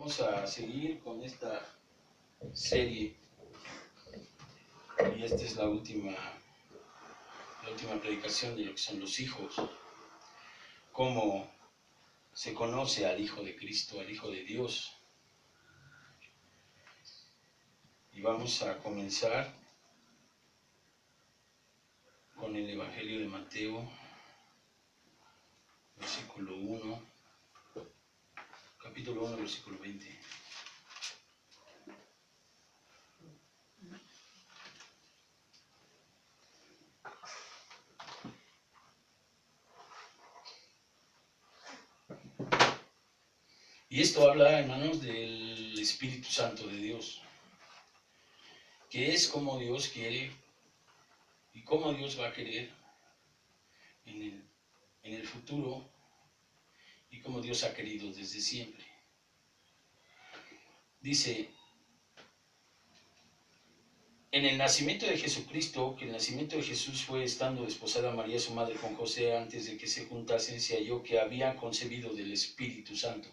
Vamos a seguir con esta serie y esta es la última predicación de lo que son los hijos. Cómo se conoce al Hijo de Cristo, al Hijo de Dios. Y vamos a comenzar con el Evangelio de Mateo, versículo 1, capítulo 1, versículo 20. Y esto habla, hermanos, del Espíritu Santo de Dios, que es como Dios quiere y cómo Dios va a querer en el futuro y como Dios ha querido desde siempre. Dice, en el nacimiento de Jesucristo, que el nacimiento de Jesús fue estando desposada María, su madre, con José, antes de que se juntasen, se halló que había concebido del Espíritu Santo.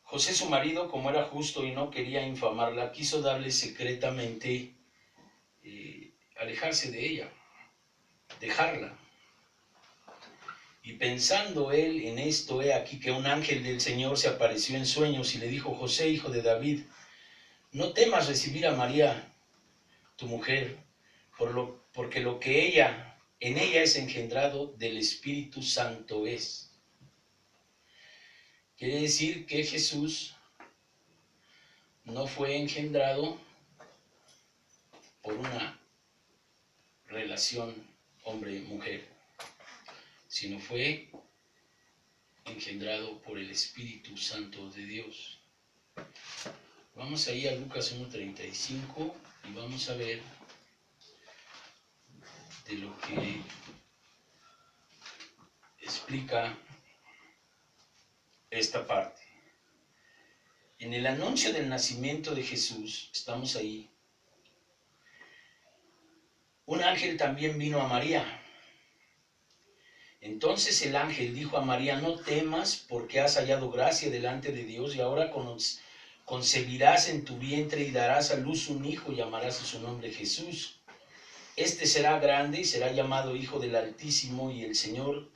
José, su marido, como era justo y no quería infamarla, quiso darle secretamente, alejarse de ella, dejarla. Y pensando él en esto, he aquí que un ángel del Señor se apareció en sueños y le dijo: José, hijo de David, no temas recibir a María, tu mujer, porque lo que en ella es engendrado del Espíritu Santo es. Quiere decir que Jesús no fue engendrado por una relación hombre-mujer, sino fue engendrado por el Espíritu Santo de Dios. Vamos ahí a Lucas 1:35 y vamos a ver de lo que explica esta parte. En el anuncio del nacimiento de Jesús, estamos ahí, un ángel también vino a María. Entonces el ángel dijo a María: no temas, porque has hallado gracia delante de Dios, y ahora concebirás en tu vientre y darás a luz un hijo, y llamarás a su nombre Jesús. Este será grande y será llamado Hijo del Altísimo, y el Señor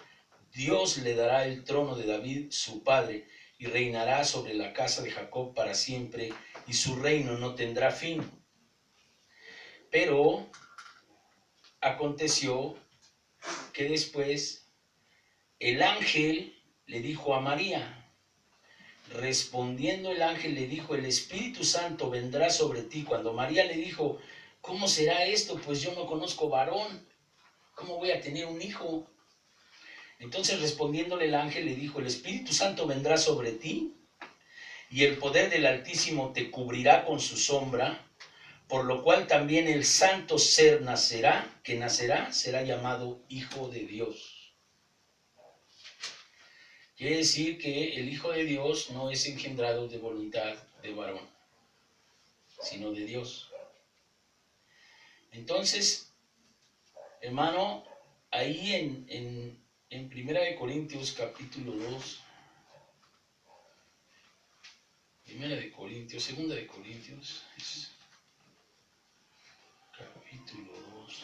Dios le dará el trono de David, su padre, y reinará sobre la casa de Jacob para siempre, y su reino no tendrá fin. Pero aconteció que después el ángel le dijo a María, respondiendo el ángel le dijo: el Espíritu Santo vendrá sobre ti. Cuando María le dijo: ¿cómo será esto? Pues yo no conozco varón, ¿cómo voy a tener un hijo? Entonces respondiéndole el ángel le dijo: el Espíritu Santo vendrá sobre ti, y el poder del Altísimo te cubrirá con su sombra, por lo cual también el santo ser que nacerá, será llamado Hijo de Dios. Quiere decir que el Hijo de Dios no es engendrado de voluntad de varón, sino de Dios. Entonces, hermano, ahí en 1 Corintios capítulo 2, 2 Corintios, es capítulo 2,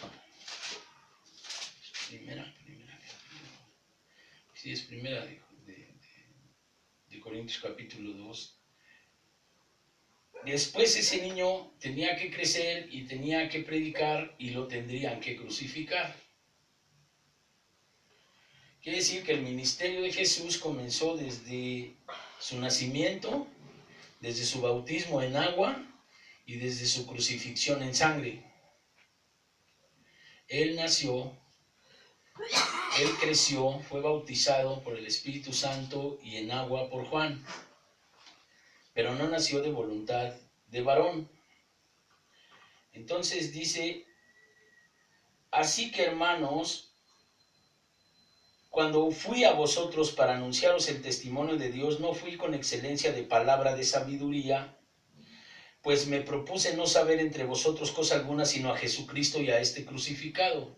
sí, es primera de Corintios capítulo 2. Después ese niño tenía que crecer y tenía que predicar y lo tendrían que crucificar. Quiere decir que el ministerio de Jesús comenzó desde su nacimiento, desde su bautismo en agua y desde su crucifixión en sangre. Él nació, él creció, fue bautizado por el Espíritu Santo y en agua por Juan, pero no nació de voluntad de varón. Entonces dice: así que, hermanos, cuando fui a vosotros para anunciaros el testimonio de Dios, no fui con excelencia de palabra de sabiduría, pues me propuse no saber entre vosotros cosa alguna, sino a Jesucristo y a este crucificado.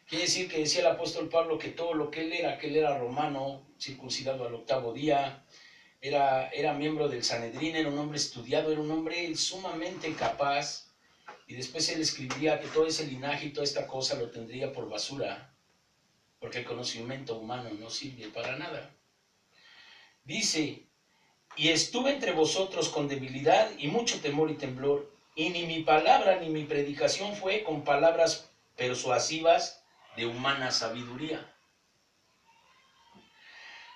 Quiere decir que decía el apóstol Pablo que todo lo que él era romano, circuncidado al 8º día, era miembro del Sanedrín, era un hombre estudiado, era un hombre sumamente capaz, y después él escribiría que todo ese linaje y toda esta cosa lo tendría por basura, porque el conocimiento humano no sirve para nada. Dice, y estuve entre vosotros con debilidad y mucho temor y temblor, y ni mi palabra ni mi predicación fue con palabras persuasivas de humana sabiduría,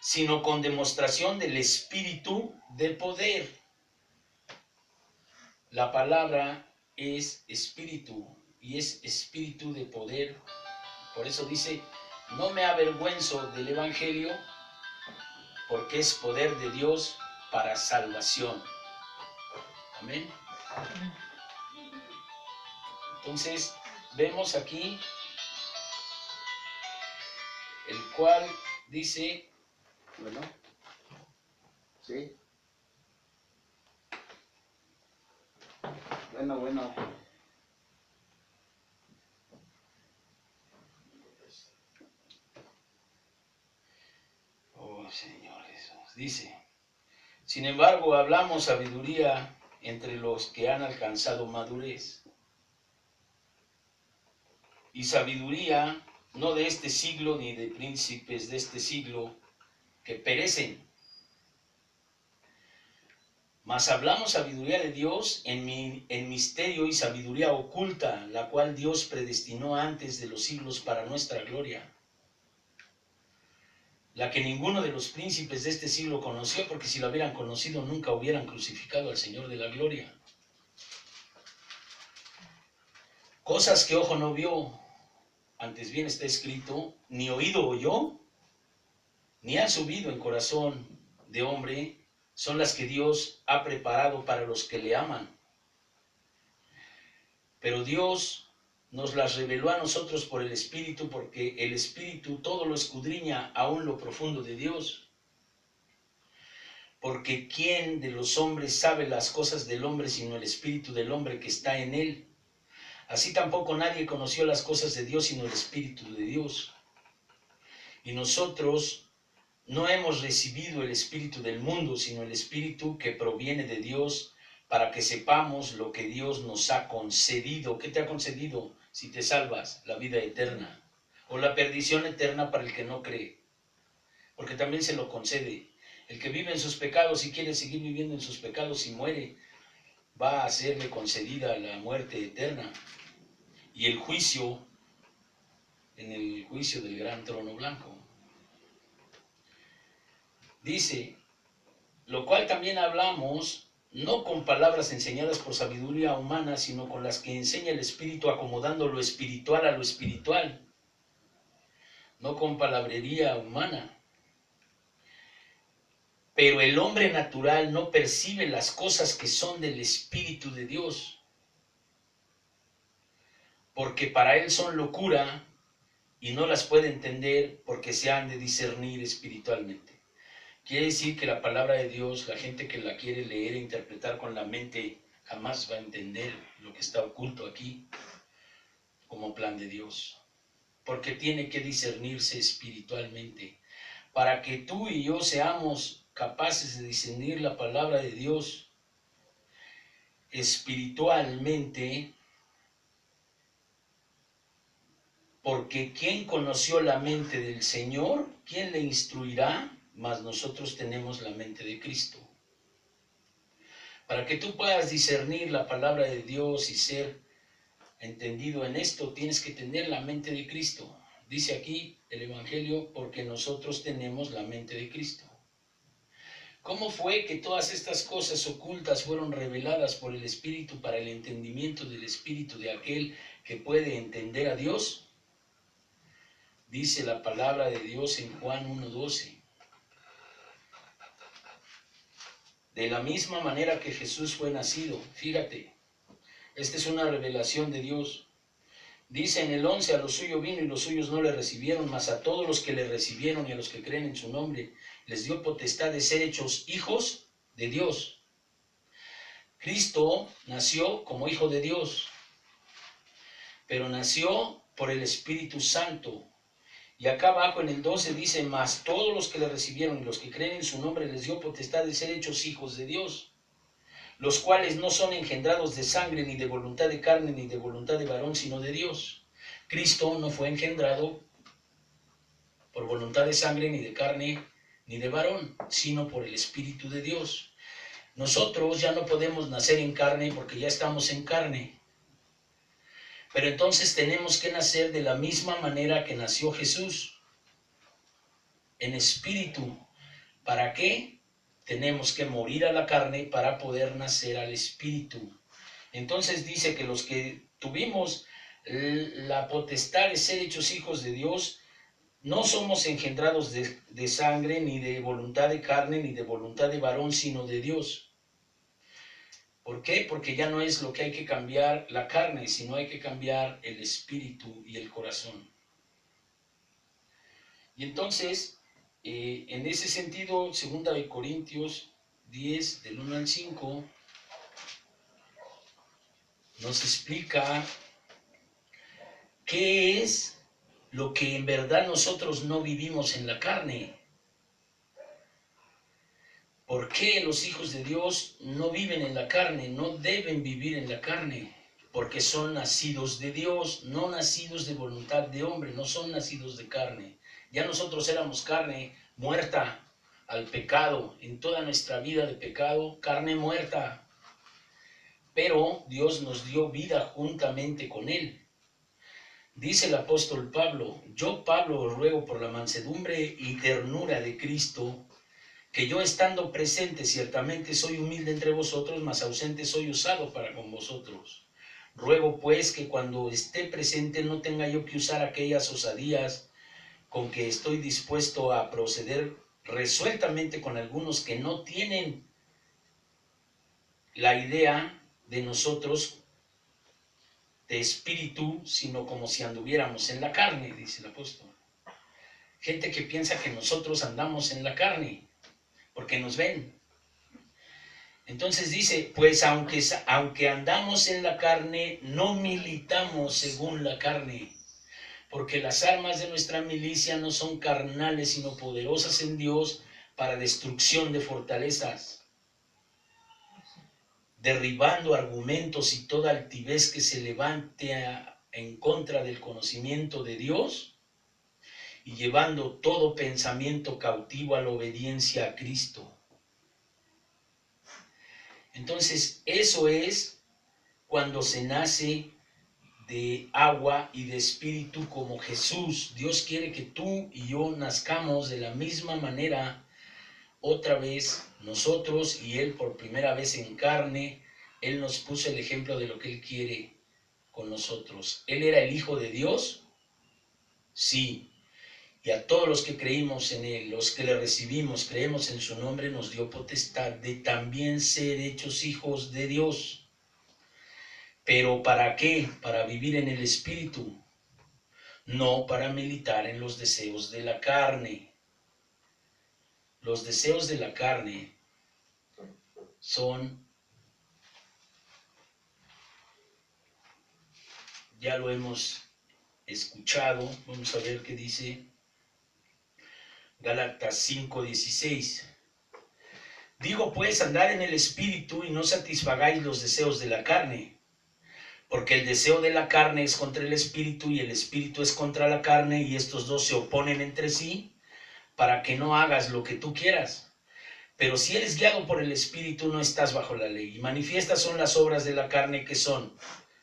sino con demostración del Espíritu de poder. La palabra es espíritu y es espíritu de poder. Por eso dice, no me avergüenzo del Evangelio, porque es poder de Dios para salvación. Amén. Entonces, vemos aquí el cual dice, Bueno, sí. Bueno. oh Señor Jesús, dice, sin embargo, hablamos sabiduría entre los que han alcanzado madurez. Y sabiduría no de este siglo ni de príncipes de este siglo que perecen. Mas hablamos sabiduría de Dios en misterio y sabiduría oculta, la cual Dios predestinó antes de los siglos para nuestra gloria, la que ninguno de los príncipes de este siglo conoció, porque si lo hubieran conocido nunca hubieran crucificado al Señor de la gloria. Cosas que ojo no vio, antes bien está escrito, ni oído oyó, ni han subido en corazón de hombre, son las que Dios ha preparado para los que le aman. Pero Dios nos las reveló a nosotros por el Espíritu, porque el Espíritu todo lo escudriña aún lo profundo de Dios. Porque ¿quién de los hombres sabe las cosas del hombre sino el Espíritu del hombre que está en él? Así tampoco nadie conoció las cosas de Dios sino el Espíritu de Dios. Y nosotros no hemos recibido el Espíritu del mundo, sino el Espíritu que proviene de Dios, para que sepamos lo que Dios nos ha concedido. ¿Qué te ha concedido si te salvas? La vida eterna, o la perdición eterna para el que no cree, porque también se lo concede. El que vive en sus pecados y quiere seguir viviendo en sus pecados y muere, va a serle concedida la muerte eterna y el juicio en el juicio del gran trono blanco. Dice, lo cual también hablamos, no con palabras enseñadas por sabiduría humana, sino con las que enseña el Espíritu, acomodando lo espiritual a lo espiritual, no con palabrería humana. Pero el hombre natural no percibe las cosas que son del Espíritu de Dios, porque para él son locura y no las puede entender porque se han de discernir espiritualmente. Quiere decir que la palabra de Dios, la gente que la quiere leer e interpretar con la mente, jamás va a entender lo que está oculto aquí como plan de Dios, porque tiene que discernirse espiritualmente. Para que tú y yo seamos capaces de discernir la palabra de Dios espiritualmente, porque ¿quién conoció la mente del Señor? ¿Quién le instruirá? Mas nosotros tenemos la mente de Cristo. Para que tú puedas discernir la palabra de Dios y ser entendido en esto, tienes que tener la mente de Cristo. Dice aquí el Evangelio, porque nosotros tenemos la mente de Cristo. ¿Cómo fue que todas estas cosas ocultas fueron reveladas por el Espíritu para el entendimiento del Espíritu de aquel que puede entender a Dios? Dice la palabra de Dios en Juan 1:12. De la misma manera que Jesús fue nacido, fíjate, esta es una revelación de Dios. Dice en el 11, a los suyos vino y los suyos no le recibieron, mas a todos los que le recibieron y a los que creen en su nombre, les dio potestad de ser hechos hijos de Dios. Cristo nació como hijo de Dios, pero nació por el Espíritu Santo. Y acá abajo en el 12 dice, mas todos los que le recibieron y los que creen en su nombre les dio potestad de ser hechos hijos de Dios, los cuales no son engendrados de sangre, ni de voluntad de carne, ni de voluntad de varón, sino de Dios. Cristo no fue engendrado por voluntad de sangre, ni de carne, ni de varón, sino por el Espíritu de Dios. Nosotros ya no podemos nacer en carne porque ya estamos en carne. Pero entonces tenemos que nacer de la misma manera que nació Jesús, en espíritu. ¿Para qué? Tenemos que morir a la carne para poder nacer al espíritu. Entonces dice que los que tuvimos la potestad de ser hechos hijos de Dios, no somos engendrados de sangre, ni de voluntad de carne, ni de voluntad de varón, sino de Dios. ¿Por qué? Porque ya no es lo que hay que cambiar la carne, sino hay que cambiar el espíritu y el corazón. Y entonces, en ese sentido, 2 Corintios 10, del 1 al 5, nos explica qué es lo que en verdad nosotros no vivimos en la carne. ¿Por qué los hijos de Dios no viven en la carne? No deben vivir en la carne, porque son nacidos de Dios, no nacidos de voluntad de hombre, no son nacidos de carne. Ya nosotros éramos carne muerta al pecado, en toda nuestra vida de pecado, carne muerta. Pero Dios nos dio vida juntamente con Él. Dice el apóstol Pablo, yo Pablo os ruego por la mansedumbre y ternura de Cristo, que yo estando presente ciertamente soy humilde entre vosotros, mas ausente soy usado para con vosotros. Ruego pues que cuando esté presente no tenga yo que usar aquellas osadías con que estoy dispuesto a proceder resueltamente con algunos que no tienen la idea de nosotros de espíritu, sino como si anduviéramos en la carne, dice el apóstol. Gente que piensa que nosotros andamos en la carne, porque nos ven. Entonces dice, pues aunque andamos en la carne, no militamos según la carne, porque las armas de nuestra milicia no son carnales, sino poderosas en Dios para destrucción de fortalezas, derribando argumentos y toda altivez que se levante en contra del conocimiento de Dios, y llevando todo pensamiento cautivo a la obediencia a Cristo. Entonces, eso es cuando se nace de agua y de espíritu como Jesús. Dios quiere que tú y yo nazcamos de la misma manera, otra vez nosotros y Él por primera vez en carne. Él nos puso el ejemplo de lo que Él quiere con nosotros. ¿Él era el Hijo de Dios? Sí. Y a todos los que creímos en Él, los que le recibimos, creemos en su nombre, nos dio potestad de también ser hechos hijos de Dios. ¿Pero para qué? Para vivir en el Espíritu, no para militar en los deseos de la carne. Los deseos de la carne son, ya lo hemos escuchado, vamos a ver qué dice Gálatas 5:16. Digo pues, andad en el Espíritu y no satisfagáis los deseos de la carne, porque el deseo de la carne es contra el Espíritu y el Espíritu es contra la carne, y estos dos se oponen entre sí para que no hagas lo que tú quieras. Pero si eres guiado por el Espíritu, no estás bajo la ley. Y manifiestas son las obras de la carne, que son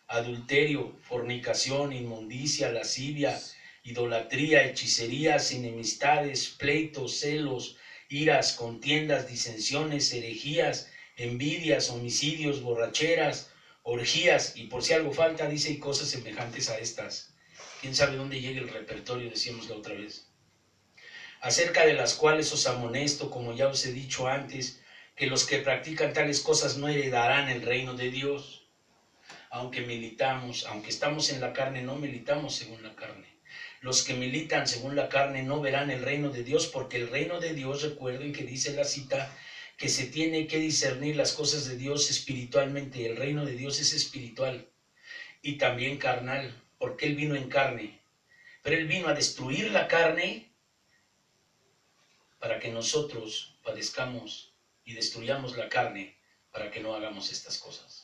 adulterio, fornicación, inmundicia, lascivia, idolatría, hechicerías, enemistades, pleitos, celos, iras, contiendas, disensiones, herejías, envidias, homicidios, borracheras, orgías, y por si algo falta, dice, y cosas semejantes a estas. ¿Quién sabe dónde llega el repertorio? Decíamos la otra vez. Acerca de las cuales os amonesto, como ya os he dicho antes, que los que practican tales cosas no heredarán el reino de Dios. Aunque militamos, aunque estamos en la carne, no militamos según la carne. Los que militan según la carne no verán el reino de Dios, porque el reino de Dios, recuerden que dice la cita, que se tiene que discernir las cosas de Dios espiritualmente. El reino de Dios es espiritual y también carnal, porque Él vino en carne. Pero Él vino a destruir la carne para que nosotros padezcamos y destruyamos la carne para que no hagamos estas cosas.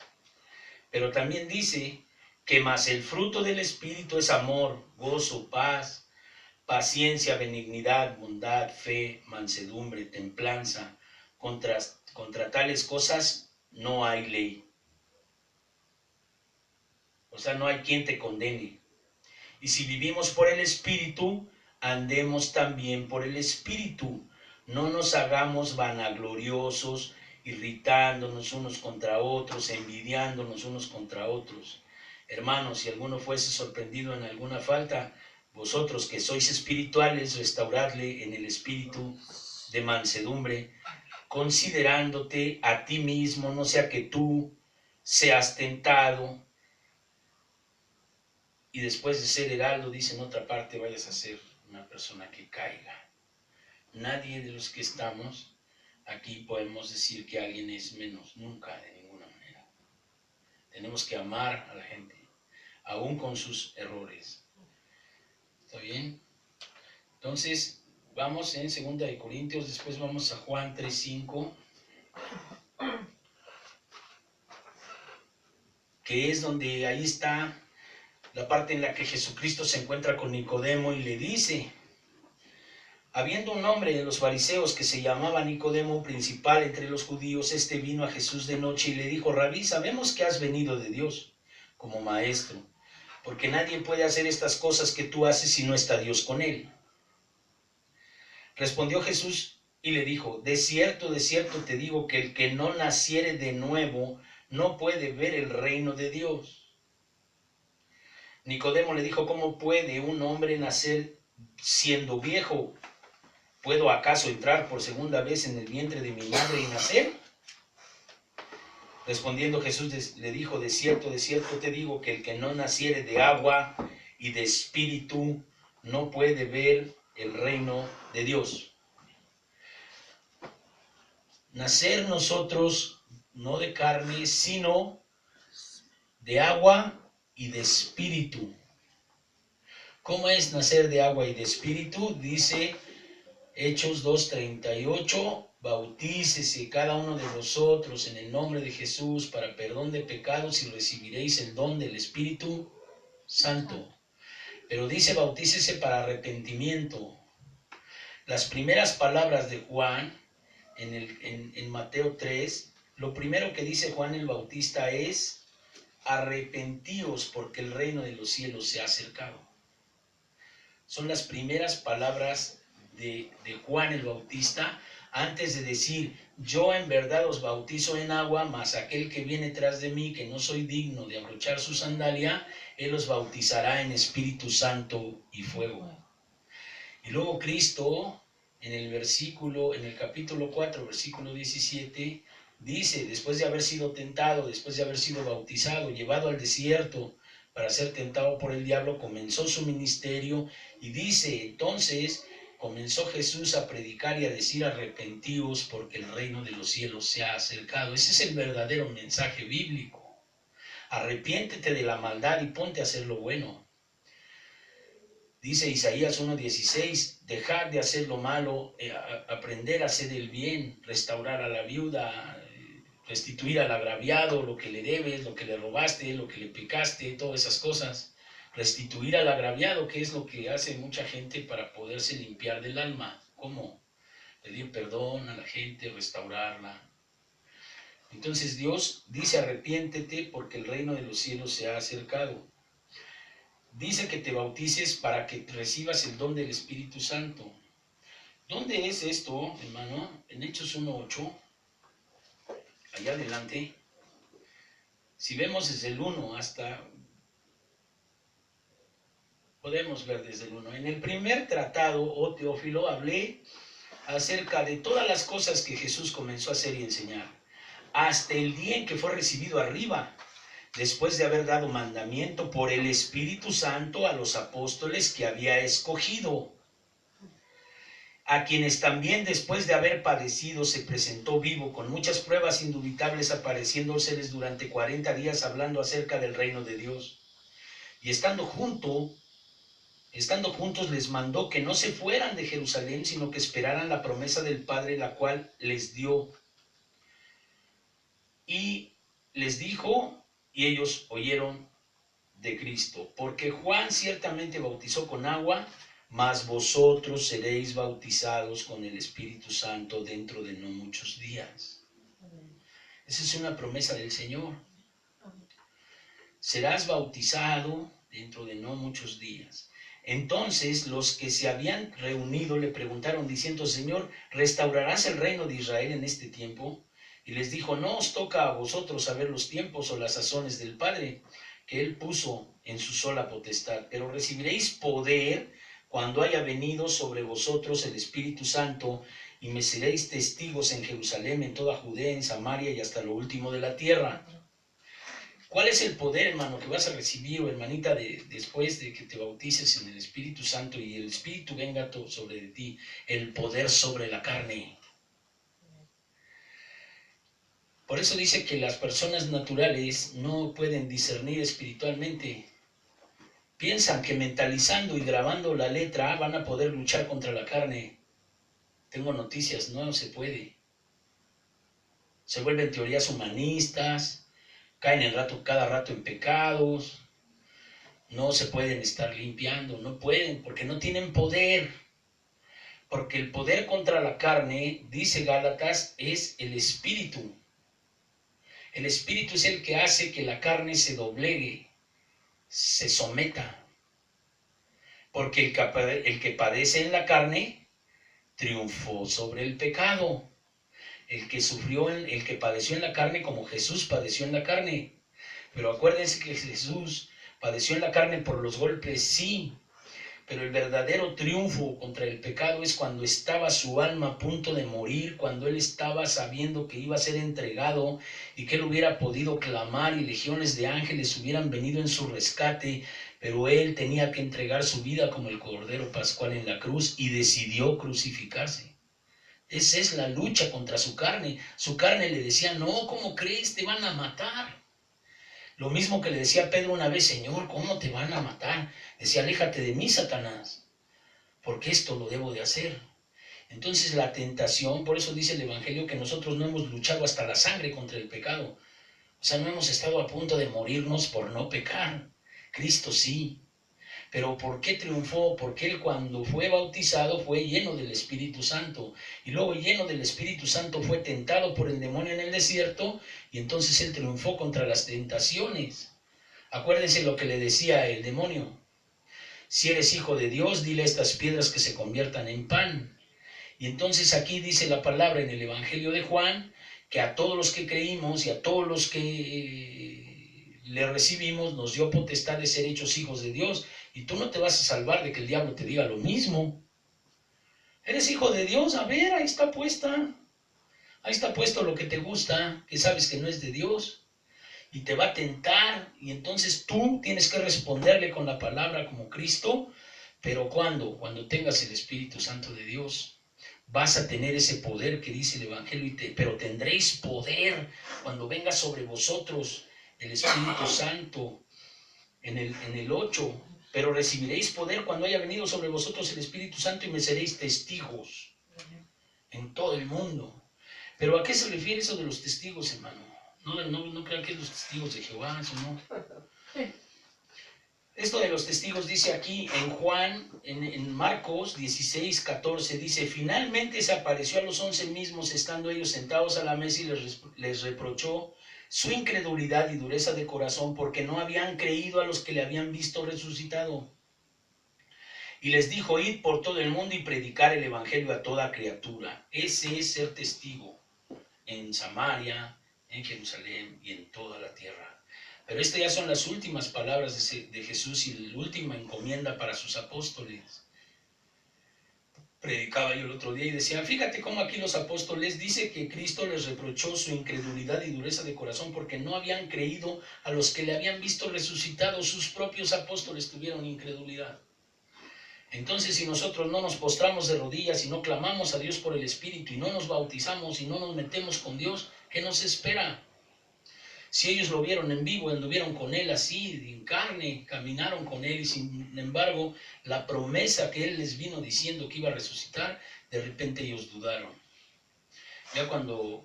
Pero también dice que más el fruto del Espíritu es amor, gozo, paz, paciencia, benignidad, bondad, fe, mansedumbre, templanza. Contra tales cosas no hay ley. O sea, no hay quien te condene. Y si vivimos por el Espíritu, andemos también por el Espíritu. No nos hagamos vanagloriosos, irritándonos unos contra otros, envidiándonos unos contra otros. Hermanos, si alguno fuese sorprendido en alguna falta, vosotros que sois espirituales, restauradle en el espíritu de mansedumbre, considerándote a ti mismo, no sea que tú seas tentado y después de ser heraldo, dice en otra parte, vayas a ser una persona que caiga. Nadie de los que estamos aquí podemos decir que alguien es menos, nunca, de ninguna manera. Tenemos que amar a la gente, aún con sus errores. ¿Está bien? Entonces, vamos en 2 Corintios, después vamos a Juan 3:5, que es donde ahí está la parte en la que Jesucristo se encuentra con Nicodemo y le dice: habiendo un hombre de los fariseos que se llamaba Nicodemo, principal entre los judíos, este vino a Jesús de noche y le dijo: Rabí, sabemos que has venido de Dios como maestro, porque nadie puede hacer estas cosas que tú haces si no está Dios con él. Respondió Jesús y le dijo: de cierto te digo que el que no naciere de nuevo no puede ver el reino de Dios. Nicodemo le dijo: ¿cómo puede un hombre nacer siendo viejo? ¿Puedo acaso entrar por segunda vez en el vientre de mi madre y nacer? Respondiendo Jesús le dijo: de cierto te digo que el que no naciere de agua y de espíritu no puede ver el reino de Dios. Nacer nosotros no de carne, sino de agua y de espíritu. ¿Cómo es nacer de agua y de espíritu? Dice Hechos 2:38, bautícese cada uno de vosotros en el nombre de Jesús para perdón de pecados y recibiréis el don del Espíritu Santo. Pero dice bautícese para arrepentimiento. Las primeras palabras de Juan en Mateo 3, lo primero que dice Juan el Bautista es: arrepentíos porque el reino de los cielos se ha acercado. Son las primeras palabras de Juan el Bautista, antes de decir: yo en verdad os bautizo en agua, mas aquel que viene tras de mí, que no soy digno de abrochar su sandalia, él os bautizará en Espíritu Santo y fuego. Y luego Cristo, en el capítulo 4, versículo 17, dice: después de haber sido tentado, después de haber sido bautizado, llevado al desierto para ser tentado por el diablo, comenzó su ministerio. Y dice, entonces comenzó Jesús a predicar y a decir: arrepentíos porque el reino de los cielos se ha acercado. Ese es el verdadero mensaje bíblico. Arrepiéntete de la maldad y ponte a hacer lo bueno. Dice Isaías 1:16, dejad de hacer lo malo, aprender a hacer el bien, restaurar a la viuda, restituir al agraviado lo que le debes, lo que le robaste, lo que le pecaste, todas esas cosas. Restituir al agraviado, que es lo que hace mucha gente para poderse limpiar del alma. ¿Cómo? Pedir perdón a la gente, restaurarla. Entonces Dios dice: arrepiéntete porque el reino de los cielos se ha acercado. Dice que te bautices para que recibas el don del Espíritu Santo. ¿Dónde es esto, hermano? En Hechos 1:8, allá adelante. Si vemos desde el 1 hasta... podemos ver desde el 1. En el primer tratado, oh Teófilo, hablé acerca de todas las cosas que Jesús comenzó a hacer y enseñar, hasta el día en que fue recibido arriba, después de haber dado mandamiento por el Espíritu Santo a los apóstoles que había escogido, a quienes también después de haber padecido se presentó vivo con muchas pruebas indubitables, apareciéndoseles durante 40 días, hablando acerca del reino de Dios. Y estando junto Estando juntos les mandó que no se fueran de Jerusalén, sino que esperaran la promesa del Padre, la cual les dio. Y les dijo, y ellos oyeron de Cristo, porque Juan ciertamente bautizó con agua, mas vosotros seréis bautizados con el Espíritu Santo dentro de no muchos días. Esa es una promesa del Señor. Serás bautizado dentro de no muchos días. Entonces los que se habían reunido le preguntaron diciendo, Señor, ¿restaurarás el reino de Israel en este tiempo? Y les dijo, no os toca a vosotros saber los tiempos o las sazones del Padre, que Él puso en su sola potestad, pero recibiréis poder cuando haya venido sobre vosotros el Espíritu Santo, y me seréis testigos en Jerusalén, en toda Judea, en Samaria y hasta lo último de la tierra. ¿Cuál es el poder, hermano, que vas a recibir, o hermanita, después de que te bautices en el Espíritu Santo y el Espíritu venga sobre de ti? El poder sobre la carne. Por eso dice que las personas naturales no pueden discernir espiritualmente. Piensan que mentalizando y grabando la letra A van a poder luchar contra la carne. Tengo noticias, no se puede. Se vuelven teorías humanistas, caen cada rato en pecados, no se pueden estar limpiando, no pueden, porque no tienen poder. Porque el poder contra la carne, dice Gálatas, es el Espíritu. El Espíritu es el que hace que la carne se doblegue, se someta. Porque el que padece en la carne triunfó sobre el pecado. El que padeció en la carne como Jesús padeció en la carne. Pero acuérdense que Jesús padeció en la carne por los golpes, sí. Pero el verdadero triunfo contra el pecado es cuando estaba su alma a punto de morir, cuando él estaba sabiendo que iba a ser entregado y que él hubiera podido clamar y legiones de ángeles hubieran venido en su rescate, pero él tenía que entregar su vida como el Cordero Pascual en la cruz y decidió crucificarse. Esa es la lucha contra su carne. Su carne le decía, no, ¿cómo crees? Te van a matar. Lo mismo que le decía Pedro una vez, Señor, ¿cómo te van a matar? Decía, aléjate de mí, Satanás, porque esto lo debo de hacer. Entonces la tentación, por eso dice el Evangelio que nosotros no hemos luchado hasta la sangre contra el pecado. O sea, no hemos estado a punto de morirnos por no pecar. Cristo sí. Pero ¿por qué triunfó? Porque él cuando fue bautizado fue lleno del Espíritu Santo. Y luego lleno del Espíritu Santo fue tentado por el demonio en el desierto. Y entonces él triunfó contra las tentaciones. Acuérdense lo que le decía el demonio. Si eres hijo de Dios, dile a estas piedras que se conviertan en pan. Y entonces aquí dice la palabra en el Evangelio de Juan, que a todos los que creímos y a todos los que le recibimos, nos dio potestad de ser hechos hijos de Dios. Y tú no te vas a salvar de que el diablo te diga lo mismo. Eres hijo de Dios, a ver, ahí está puesta. Ahí está puesto lo que te gusta, que sabes que no es de Dios. Y te va a tentar, y entonces tú tienes que responderle con la palabra como Cristo. Pero ¿cuándo? Cuando tengas el Espíritu Santo de Dios. Vas a tener ese poder que dice el Evangelio, pero tendréis poder cuando venga sobre vosotros el Espíritu Santo. En el 8, pero recibiréis poder cuando haya venido sobre vosotros el Espíritu Santo y me seréis testigos en todo el mundo. ¿Pero a qué se refiere eso de los testigos, hermano? No crean que es los testigos de Jehová, eso no. Esto de los testigos dice aquí en Juan, en Marcos 16, 14, dice, finalmente se apareció a los 11 mismos, estando ellos sentados a la mesa, y les reprochó su incredulidad y dureza de corazón, porque no habían creído a los que le habían visto resucitado. Y les dijo, id por todo el mundo y predicar el evangelio a toda criatura. Ese es ser testigo en Samaria, en Jerusalén y en toda la tierra. Pero estas ya son las últimas palabras de Jesús y la última encomienda para sus apóstoles. Predicaba yo el otro día y decía, fíjate cómo aquí los apóstoles dice que Cristo les reprochó su incredulidad y dureza de corazón porque no habían creído a los que le habían visto resucitado. Sus propios apóstoles tuvieron incredulidad. Entonces, si nosotros no nos postramos de rodillas y no clamamos a Dios por el Espíritu y no nos bautizamos y no nos metemos con Dios, ¿qué nos espera? Si ellos lo vieron en vivo, anduvieron con él así, en carne, caminaron con él, y sin embargo, la promesa que él les vino diciendo que iba a resucitar, de repente ellos dudaron. Ya cuando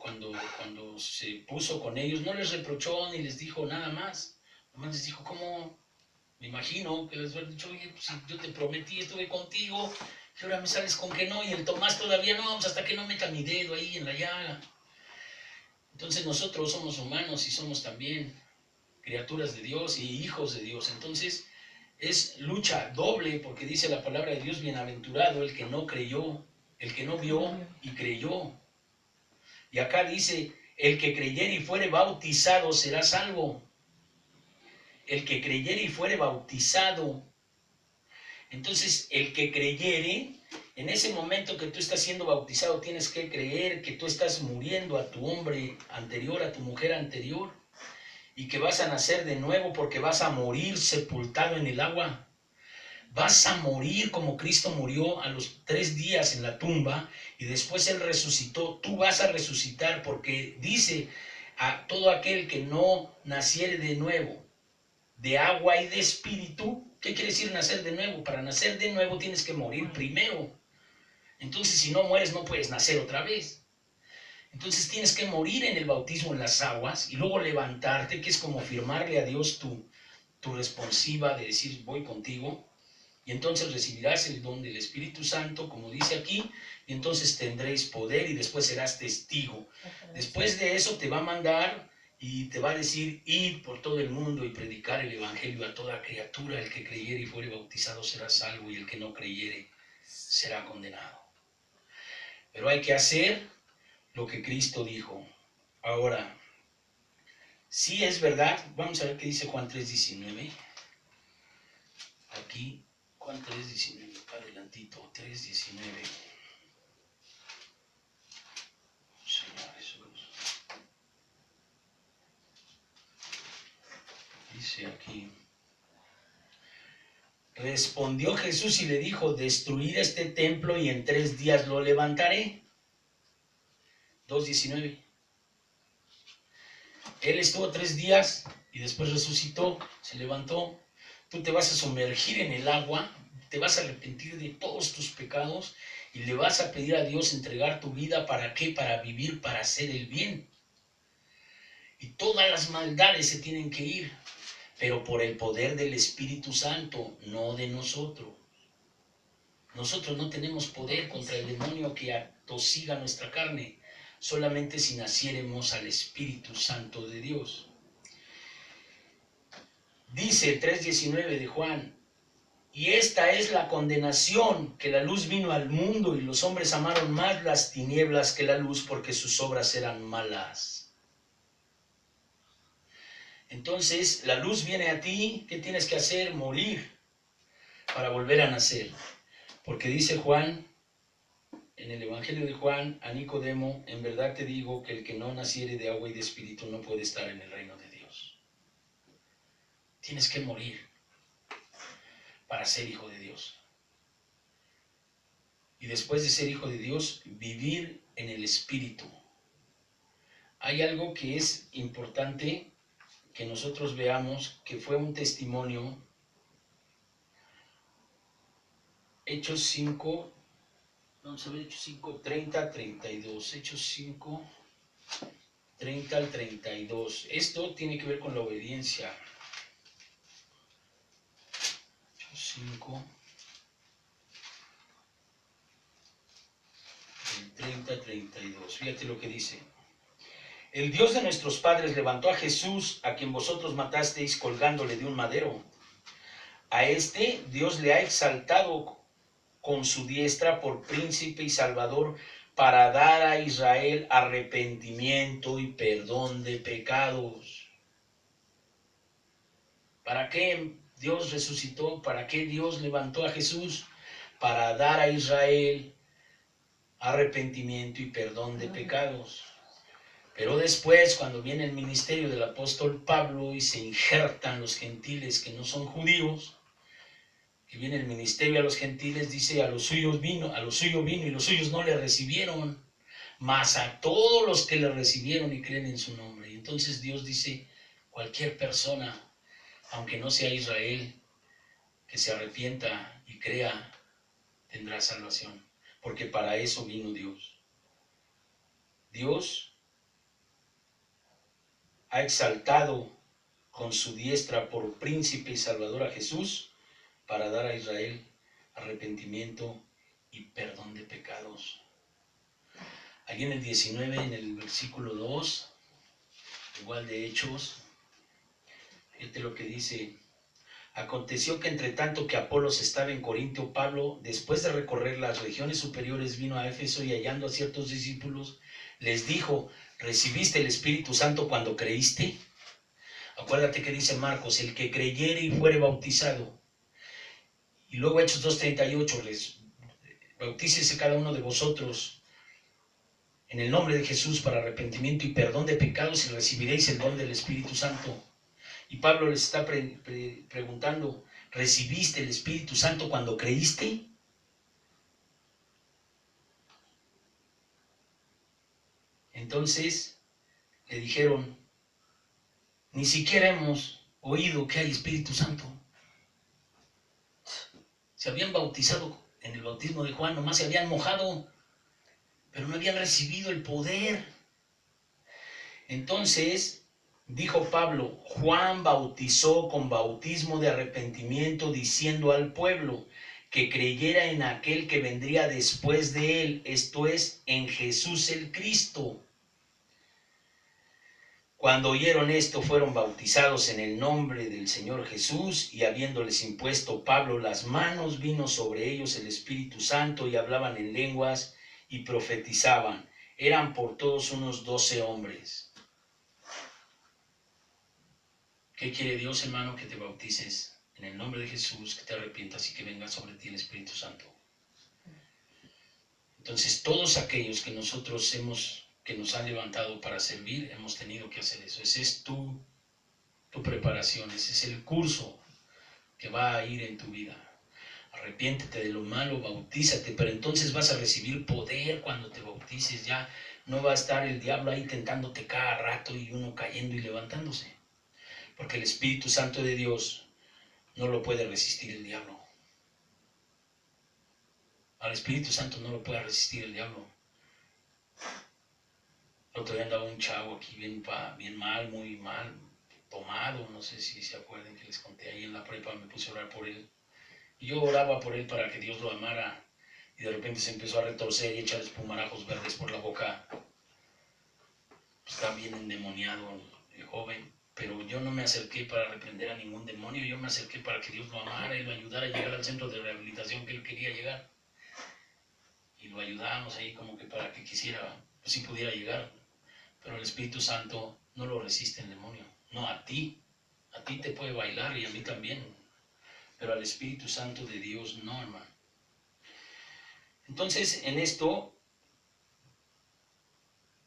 se puso con ellos, no les reprochó ni les dijo nada más. Nomás les dijo, ¿cómo? Me imagino que les hubiera dicho, oye, pues si yo te prometí, estuve contigo, y ahora me sales con que no, y el Tomás todavía no, pues hasta que no meta mi dedo ahí en la llaga. Entonces nosotros somos humanos y somos también criaturas de Dios y hijos de Dios. Entonces es lucha doble, porque dice la palabra de Dios, bienaventurado el que no creyó, el que no vio y creyó. Y acá dice, el que creyere y fuere bautizado será salvo. El que creyere y fuere bautizado. Entonces, el que creyere, en ese momento que tú estás siendo bautizado, tienes que creer que tú estás muriendo a tu hombre anterior, a tu mujer anterior, y que vas a nacer de nuevo porque vas a morir sepultado en el agua. Vas a morir como Cristo murió a los 3 días en la tumba y después Él resucitó. Tú vas a resucitar porque dice a todo aquel que no naciere de nuevo, de agua y de espíritu. ¿Qué quiere decir nacer de nuevo? Para nacer de nuevo tienes que morir primero. Entonces, si no mueres, no puedes nacer otra vez. Entonces tienes que morir en el bautismo en las aguas y luego levantarte, que es como firmarle a Dios tu responsiva de decir, voy contigo. Y entonces recibirás el don del Espíritu Santo, como dice aquí, y entonces tendréis poder y después serás testigo. Después de eso te va a mandar y te va a decir, id por todo el mundo y predicar el Evangelio a toda criatura. El que creyere y fuere bautizado será salvo, y el que no creyere será condenado. Pero hay que hacer lo que Cristo dijo. Ahora, sí es verdad, vamos a ver qué dice Juan 3:19. Aquí, Juan 3:19, adelantito, 3:19. Señor Jesús. Dice aquí. Respondió Jesús y le dijo, destruid este templo y en 3 días lo levantaré. 2:19. Él estuvo 3 días y después resucitó, se levantó. Tú te vas a sumergir en el agua, te vas a arrepentir de todos tus pecados y le vas a pedir a Dios entregar tu vida. ¿Para qué? Para vivir, para hacer el bien. Y todas las maldades se tienen que ir, pero por el poder del Espíritu Santo, no de nosotros. Nosotros no tenemos poder contra el demonio que atosiga nuestra carne, solamente si naciéremos al Espíritu Santo de Dios. Dice el 3:19 de Juan, y esta es la condenación, que la luz vino al mundo y los hombres amaron más las tinieblas que la luz porque sus obras eran malas. Entonces, la luz viene a ti, ¿qué tienes que hacer? Morir para volver a nacer. Porque dice Juan, en el Evangelio de Juan, a Nicodemo, en verdad te digo que el que no naciere de agua y de espíritu no puede estar en el reino de Dios. Tienes que morir para ser hijo de Dios. Y después de ser hijo de Dios, vivir en el espíritu. Hay algo que es importante que nosotros veamos, que fue un testimonio. Hechos 5, vamos a ver, Hechos 5, 30 al 32. Hechos 5, 30 al 32. Esto tiene que ver con la obediencia. Hechos 5, 30 al 32. Fíjate lo que dice. El Dios de nuestros padres levantó a Jesús, a quien vosotros matasteis colgándole de un madero. A este Dios le ha exaltado con su diestra por príncipe y salvador, para dar a Israel arrepentimiento y perdón de pecados. ¿Para qué Dios resucitó? ¿Para qué Dios levantó a Jesús? Para dar a Israel arrepentimiento y perdón de pecados. Pero después, cuando viene el ministerio del apóstol Pablo y se injertan los gentiles que no son judíos, que viene el ministerio a los gentiles, dice, a los suyos vino y los suyos no le recibieron, mas a todos los que le recibieron y creen en su nombre. Y entonces Dios dice, Cualquier persona, aunque no sea Israel, que se arrepienta y crea, tendrá salvación. Porque para eso vino Dios. Dios ha exaltado con su diestra por príncipe y salvador a Jesús para dar a Israel arrepentimiento y perdón de pecados. Allí en el 19, en el versículo 2, igual de Hechos, fíjate lo que dice: aconteció que entre tanto que Apolos estaba en Corintio, Pablo, después de recorrer las regiones superiores, vino a Éfeso y hallando a ciertos discípulos, les dijo: ¿recibiste el Espíritu Santo cuando creíste? Acuérdate que dice Marcos: el que creyere y fuere bautizado. Y luego Hechos 2:38, les bautícese cada uno de vosotros en el nombre de Jesús para arrepentimiento y perdón de pecados y recibiréis el don del Espíritu Santo. Y Pablo les está preguntando: ¿recibiste el Espíritu Santo cuando creíste? Entonces le dijeron: ni siquiera hemos oído que hay Espíritu Santo. Se habían bautizado en el bautismo de Juan, nomás se habían mojado, pero no habían recibido el poder. Entonces dijo Pablo: Juan bautizó con bautismo de arrepentimiento, diciendo al pueblo que creyera en aquel que vendría después de él, esto es, en Jesús el Cristo. Cuando oyeron esto, fueron bautizados en el nombre del Señor Jesús, y habiéndoles impuesto Pablo las manos, vino sobre ellos el Espíritu Santo, y hablaban en lenguas y profetizaban. Eran por todos unos 12 hombres. ¿Qué quiere Dios, hermano? Que te bautices en el nombre de Jesús, que te arrepientas y que venga sobre ti el Espíritu Santo. Entonces, todos aquellos que que nos han levantado para servir, hemos tenido que hacer eso. Esa es tu preparación, ese es el curso que va a ir en tu vida. Arrepiéntete de lo malo, bautízate, pero entonces vas a recibir poder cuando te bautices. Ya no va a estar el diablo ahí tentándote cada rato y uno cayendo y levantándose. Porque el Espíritu Santo de Dios no lo puede resistir el diablo. Al Espíritu Santo no lo puede resistir el diablo. El otro día andaba un chavo aquí bien mal, muy mal, tomado, no sé si se acuerdan que les conté ahí en la prepa, me puse a orar por él. Y yo oraba por él para que Dios lo amara, y de repente se empezó a retorcer y echar espumarajos verdes por la boca. Está bien endemoniado el joven, pero yo no me acerqué para reprender a ningún demonio, yo me acerqué para que Dios lo amara y lo ayudara a llegar al centro de rehabilitación que él quería llegar. Y lo ayudábamos ahí como que para que quisiera, pues si pudiera llegar. Pero el Espíritu Santo no lo resiste el demonio, no a ti te puede bailar y a mí también, pero al Espíritu Santo de Dios no, hermano. Entonces, en esto,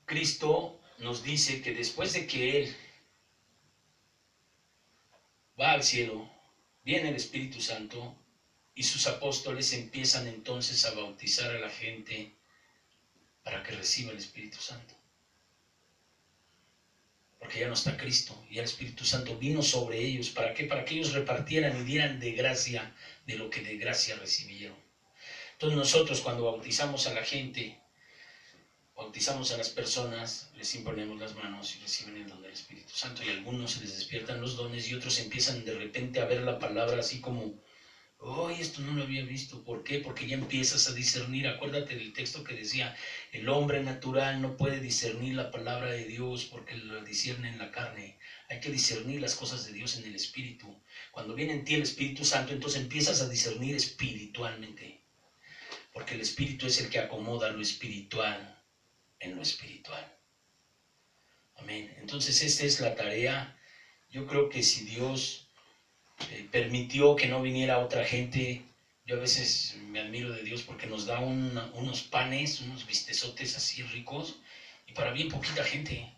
Cristo nos dice que después de que Él va al cielo, viene el Espíritu Santo y sus apóstoles empiezan entonces a bautizar a la gente para que reciba el Espíritu Santo. Porque ya no está Cristo, y el Espíritu Santo vino sobre ellos. ¿Para qué? Para que ellos repartieran y dieran de gracia de lo que de gracia recibieron. Entonces nosotros cuando bautizamos a la gente, bautizamos a las personas, les imponemos las manos y reciben el don del Espíritu Santo, y a algunos se les despiertan los dones y otros empiezan de repente a ver la palabra así como: ¡oh, esto no lo había visto! ¿Por qué? Porque ya empiezas a discernir. Acuérdate del texto que decía: el hombre natural no puede discernir la palabra de Dios porque la discierne en la carne. Hay que discernir las cosas de Dios en el Espíritu. Cuando viene en ti el Espíritu Santo, entonces empiezas a discernir espiritualmente, porque el Espíritu es el que acomoda lo espiritual en lo espiritual. Amén. Entonces esta es la tarea. Yo creo que si Dios permitió que no viniera otra gente, yo a veces me admiro de Dios porque nos da unos panes, unos bistezotes así ricos, y para bien poquita gente.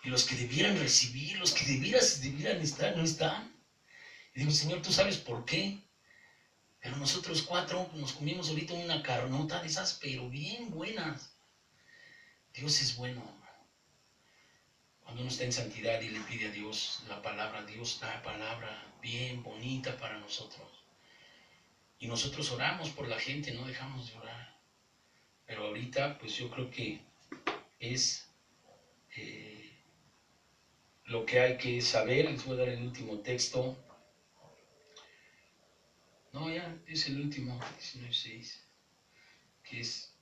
Y los que debieran recibir, los que debieran estar, no están. Y digo: Señor, tú sabes por qué. Pero nosotros 4 nos comimos ahorita una carnota de esas, pero bien buenas. Dios es bueno. Cuando uno está en santidad y le pide a Dios la palabra, Dios da palabra bien bonita para nosotros. Y nosotros oramos por la gente, no dejamos de orar. Pero ahorita, pues yo creo que es lo que hay que saber. Les voy a dar el último texto. No, ya, es el último, 19:6, que es: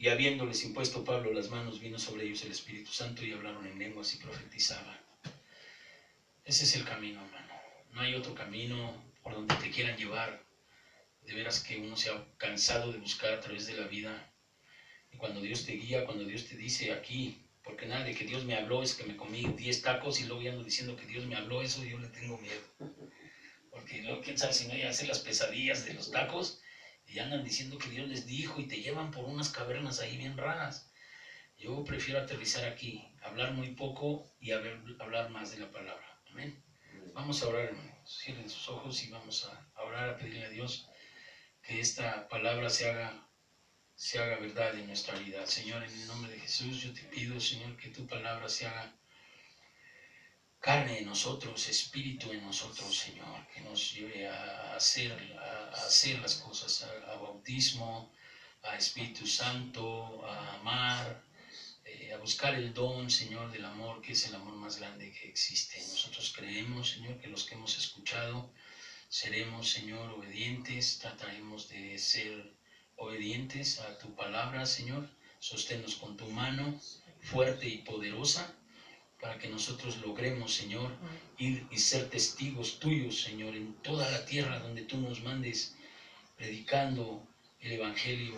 y habiéndoles impuesto Pablo las manos, vino sobre ellos el Espíritu Santo y hablaron en lenguas y profetizaban. Ese es el camino, hermano. No hay otro camino por donde te quieran llevar. De veras que uno se ha cansado de buscar a través de la vida. Y cuando Dios te guía, cuando Dios te dice aquí, porque nada de que Dios me habló es que me comí 10 tacos y luego ya ando diciendo que Dios me habló, eso yo le tengo miedo. Porque luego quién sabe si no ya hacen las pesadillas de los tacos y andan diciendo que Dios les dijo y te llevan por unas cavernas ahí bien raras. Yo prefiero aterrizar aquí, hablar muy poco y hablar más de la palabra. Amén. Vamos a orar, hermanos. Cierren sus ojos y vamos a orar, a pedirle a Dios que esta palabra se haga verdad en nuestra vida. Señor, en el nombre de Jesús, yo te pido, Señor, que tu palabra se haga carne en nosotros, espíritu en nosotros, Señor, que nos lleve a hacer las cosas, a bautismo, a Espíritu Santo, a amar, a buscar el don, Señor, del amor, que es el amor más grande que existe. Nosotros creemos, Señor, que los que hemos escuchado seremos, Señor, obedientes, trataremos de ser obedientes a tu palabra, Señor. Sosténnos con tu mano fuerte y poderosa, para que nosotros logremos, Señor, ir y ser testigos tuyos, Señor, en toda la tierra donde tú nos mandes, predicando el Evangelio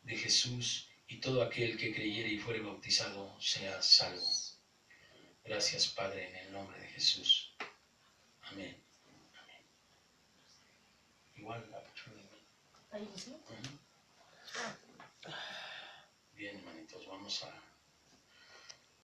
de Jesús, y todo aquel que creyere y fuere bautizado sea salvo. Gracias, Padre, en el nombre de Jesús. Amén. Amén. Igual la Bien, hermanitos, vamos a